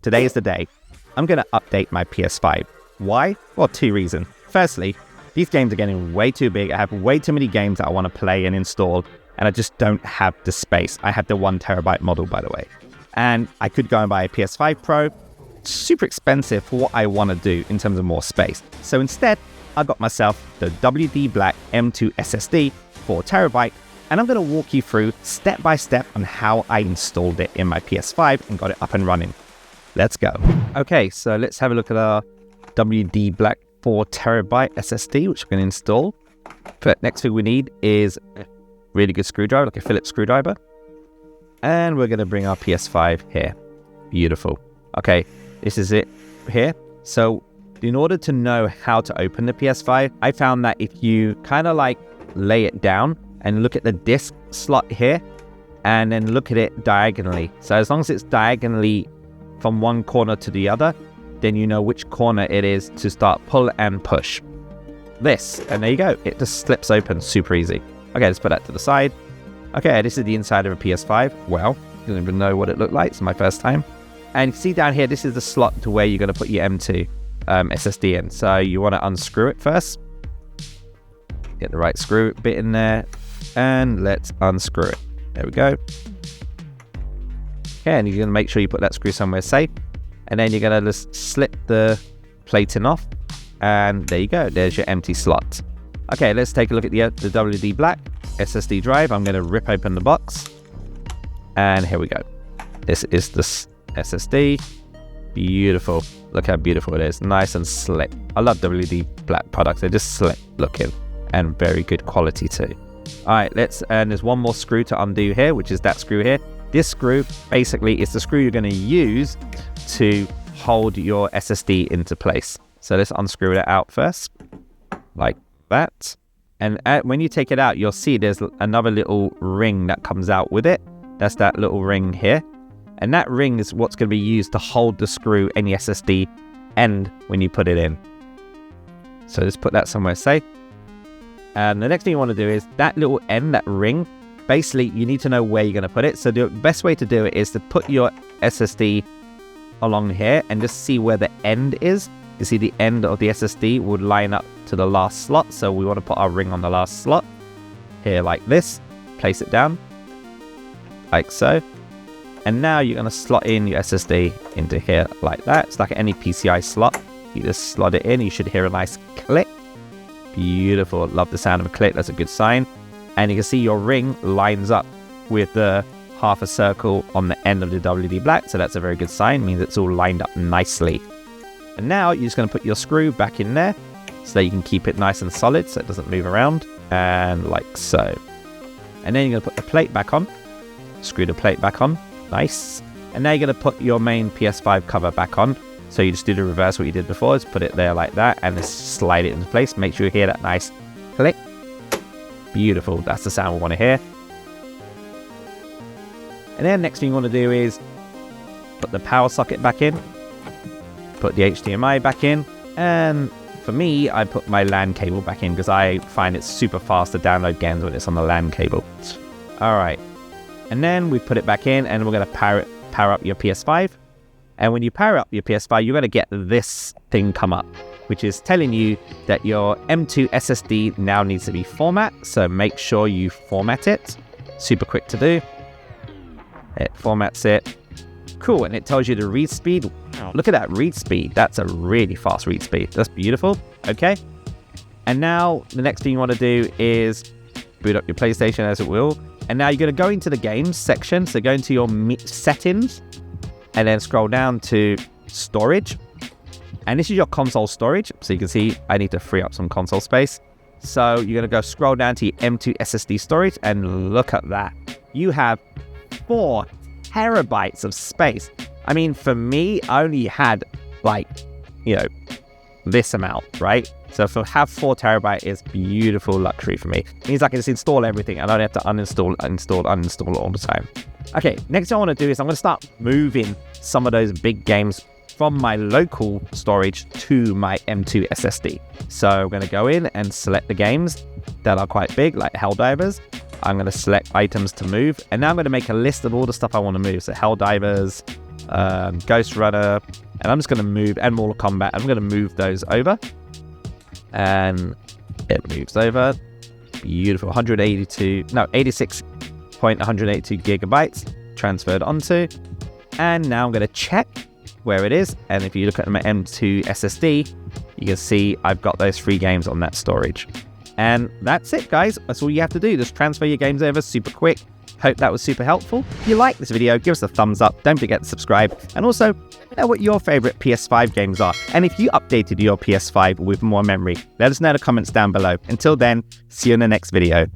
today is the day. I'm going to update my PS5. Why? Well, 2 reasons. Firstly, these games are getting way too big. I have way too many games that I want to play and install, and I just don't have the space. I have the 1 terabyte model, by the way. And I could go and buy a PS5 Pro. Super expensive for what I want to do in terms of more space. So instead, I got myself the WD Black M2 SSD, 4 terabyte, and I'm going to walk you through step by step on how I installed it in my PS5 and got it up and running. Let's go. Okay, so let's have a look at our WD Black 4 terabyte SSD, which we're going to install. But next thing we need is a really good screwdriver, like a Phillips screwdriver. And we're going to bring our PS5 here. Beautiful. Okay, this is it here. So in order to know how to open the PS5, I found that if you kind of like lay it down and look at the disk slot here, and then look at it diagonally. So as long as it's diagonally from one corner to the other, then you know which corner it is to start pull and push. This, and there you go. It just slips open super easy. Okay, let's put that to the side. Okay, this is the inside of a PS5. Well, I don't even know what it looked like. It's my first time. And you can see down here, this is the slot to where you're going to put your M2 SSD in. So you want to unscrew it first. Get the right screw bit in there. And let's unscrew it. There we go. Okay, and you're going to make sure you put that screw somewhere safe. And then you're going to just slip the plating off. And there you go. There's your empty slot. Okay, let's take a look at the WD Black SSD drive. I'm going to rip open the box. And here we go. This is the SSD. Beautiful. Look how beautiful it is. Nice and slick. I love WD Black products. They're just slick looking and very good quality too. All right, and there's one more screw to undo here, which is that screw here. This screw basically is the screw you're going to use to hold your SSD into place. So let's unscrew it out first, like that. And when you take it out, you'll see there's another little ring that comes out with it. That's that little ring here. And that ring is what's going to be used to hold the screw in the SSD end when you put it in. So let's put that somewhere safe. And the next thing you want to do is that little end, that ring, basically you need to know where you're going to put it. So the best way to do it is to put your SSD along here and just see where the end is. You see the end of the SSD would line up to the last slot. So we want to put our ring on the last slot here like this. Place it down like so. And now you're going to slot in your SSD into here like that. It's like any PCI slot. You just slot it in. You should hear a nice click. Beautiful. Love the sound of a click. That's a good sign. And you can see your ring lines up with the half a circle on the end of the WD Black. So that's a very good sign. It means it's all lined up nicely. And now you're just going to put your screw back in there so that you can keep it nice and solid so it doesn't move around. And like so. And then you're going to put the plate back on. Screw the plate back on. Nice. And now you're going to put your main PS5 cover back on. So you just do the reverse what you did before. Just put it there like that and just slide it into place. Make sure you hear that nice click. Beautiful. That's the sound we want to hear. And then next thing you want to do is put the power socket back in. Put the HDMI back in. And for me, I put my LAN cable back in because I find it super fast to download games when it's on the LAN cable. All right. And then we put it back in and we're going to power up your PS5. And when you power up your PS5, you're going to get this thing come up, which is telling you that your M2 SSD now needs to be formatted. So make sure you format it. Super quick to do. It formats it. Cool. And it tells you the read speed. Wow, look at that read speed. That's a really fast read speed. That's beautiful. Okay. And now the next thing you want to do is boot up your PlayStation as it will. And now you're going to go into the games section. So go into your settings and then scroll down to storage. And this is your console storage. So you can see I need to free up some console space. So you're going to go scroll down to your M2 SSD storage and look at that. You have 4 terabytes of space. I mean, for me, I only had like, this amount, right? So to have 4 terabyte is beautiful luxury for me. It means I can just install everything and I don't have to uninstall all the time. Okay, next thing I want to do is I'm going to start moving some of those big games from my local storage to my M2 SSD. So I'm going to go in and select the games that are quite big, like Helldivers. I'm going to select items to move. And now I'm going to make a list of all the stuff I want to move. So Helldivers, Ghost Runner, and I'm just going to move, and Mortal Kombat. I'm going to move those over, and it moves over. Beautiful. 86.182 gigabytes transferred onto, and now I'm going to check where it is. And if you look at my M2 SSD, you can see I've got those 3 games on that storage. And that's it, guys. That's all you have to do. Just transfer your games over super quick. Hope that was super helpful. If you like this video, give us a thumbs up. Don't forget to subscribe. And also, let me know what your favorite PS5 games are. And if you updated your PS5 with more memory, let us know in the comments down below. Until then, see you in the next video.